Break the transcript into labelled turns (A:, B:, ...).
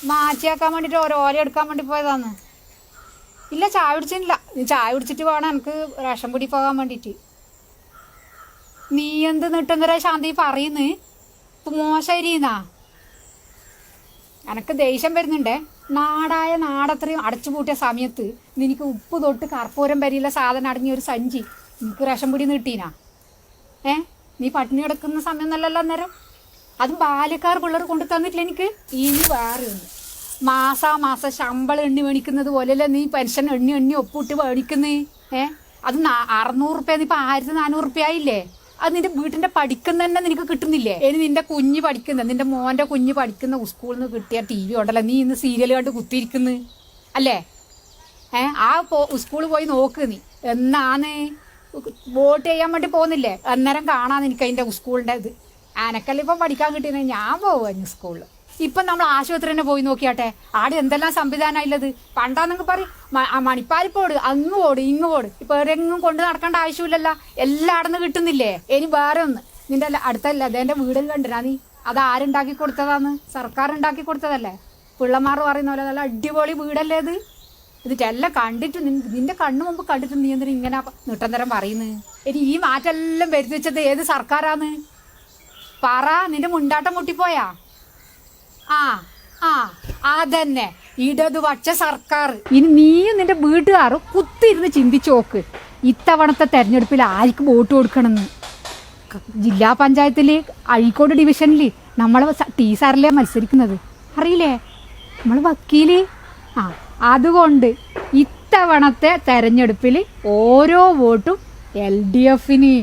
A: മാറ്റിയാക്കാൻ വേണ്ടിയിട്ട് ഓരോ ഓല എടുക്കാൻ വേണ്ടി പോയതാന്ന്. ഇല്ല, ചായ കുടിച്ചിട്ടില്ല. നീ ചായ കുടിച്ചിട്ട് വേണം എനിക്ക് റേഷൻ പൊടി പോകാൻ വേണ്ടിയിട്ട്. നീ എന്ത് നിട്ടെന്തരാ ശാന്തി പറയുന്നു? ഇപ്പം മോശമായിരിന്നാ എനക്ക് ദേഷ്യം വരുന്നുണ്ടേ. നാടത്രയും അടച്ചു പൂട്ടിയ സമയത്ത് നിനക്ക് ഉപ്പ് തൊട്ട് കർപ്പൂരം വരെയുള്ള സാധനം അടങ്ങിയ ഒരു സഞ്ചി നിനക്ക് റേഷൻ പൊടി നീട്ടീനാ? നീ പട്ടിണി കിടക്കുന്ന സമയം നല്ലല്ലോ അന്നേരം. അതും ബാല്യക്കാർ പിള്ളേർ കൊണ്ടു തന്നിട്ടില്ല എനിക്ക്. ഇനി വേറെ ഒന്ന്, മാസം ശമ്പളം എണ്ണി മേടിക്കുന്നത് പോലെയല്ലേ നീ പെൻഷൻ എണ്ണി ഒപ്പിട്ട് മേടിക്കുന്നേ. അത് 600 റുപ്യ, ഇപ്പം 1400 റുപ്യ ആയില്ലേ? അത് നിന്റെ വീട്ടിന്റെ പഠിക്കുന്ന തന്നെ നിനക്ക് കിട്ടുന്നില്ലേ? ഇനി നിന്റെ കുഞ്ഞ് പഠിക്കുന്ന, നിന്റെ മോന്റെ കുഞ്ഞ് പഠിക്കുന്ന സ്കൂളിൽ നിന്ന് കിട്ടിയ TV ഉണ്ടല്ലോ, നീ ഇന്ന് സീരിയൽ കണ്ട് കുത്തിയിരിക്കുന്നു അല്ലേ? ആ സ്കൂളിൽ പോയി നോക്ക് നീ. എന്നാന്ന് വോട്ട് ചെയ്യാൻ വേണ്ടി പോകുന്നില്ലേ? അന്നേരം കാണാൻ എനിക്ക് അതിന്റെ സ്കൂളിന്റെ ഇത്. അനക്കല്ല ഇപ്പം പഠിക്കാൻ കിട്ടിയത്. ഞാൻ പോവാഞ്ഞു സ്കൂളിൽ. ഇപ്പം നമ്മൾ ആശുപത്രി തന്നെ പോയി നോക്കിയാട്ടെ, ആടെ എന്തെല്ലാം സംവിധാനമുള്ളത്. പണ്ടാന്നൊക്കെ പറയും മണിപ്പാലിപ്പോട്, അങ്ങ് പോട് ഇങ്ങ് പോട്. ഇപ്പൊ എവിടെയെങ്കിലും കൊണ്ട് നടക്കേണ്ട ആവശ്യമില്ലല്ലോ, എല്ലാം അടന്ന് കിട്ടുന്നില്ലേ? ഇനി വേറെ ഒന്ന്, നിന്റെ അടുത്തല്ല അതെന്റെ വീട് കണ്ടിരാ നീ? അത് ആരുണ്ടാക്കി കൊടുത്തതാന്ന്? സർക്കാർ ഉണ്ടാക്കി കൊടുത്തതല്ലേ? പിള്ളമാർ പറയുന്ന പോലെ നല്ല അടിപൊളി വീടല്ലേ ഇത്? ഇതിട്ടെല്ലാം കണ്ടിട്ട് നിന്റെ കണ്ണു മുമ്പ് കണ്ടിട്ട് നീ എന്തിനാ ഇങ്ങനെ നിട്ടന്തരം പറയുന്നത്? ഇനി ഈ മാറ്റെല്ലാം വരുത്തി വെച്ചത് ഏത് സർക്കാരാന്ന് പറ? നിന്റെ മുണ്ടാട്ടം മുട്ടിപ്പോയാ? അതന്നെ, ഇടതുപക്ഷ സർക്കാർ. ഇനി നീയും നിന്റെ വീട്ടുകാരും കുത്തിയിരുന്ന് ചിന്തിച്ചു നോക്ക്, ഇത്തവണത്തെ തെരഞ്ഞെടുപ്പിൽ ആർക്ക് വോട്ട് കൊടുക്കണമെന്ന്. ജില്ലാ പഞ്ചായത്തിൽ അഴീക്കോട് ഡിവിഷനിൽ നമ്മളെ സാറിലെ മത്സരിക്കുന്നത്, അറിയില്ലേ? നമ്മൾ വക്കീല്. അതുകൊണ്ട് ഇത്തവണത്തെ തെരഞ്ഞെടുപ്പിൽ ഓരോ വോട്ടും LDFന്.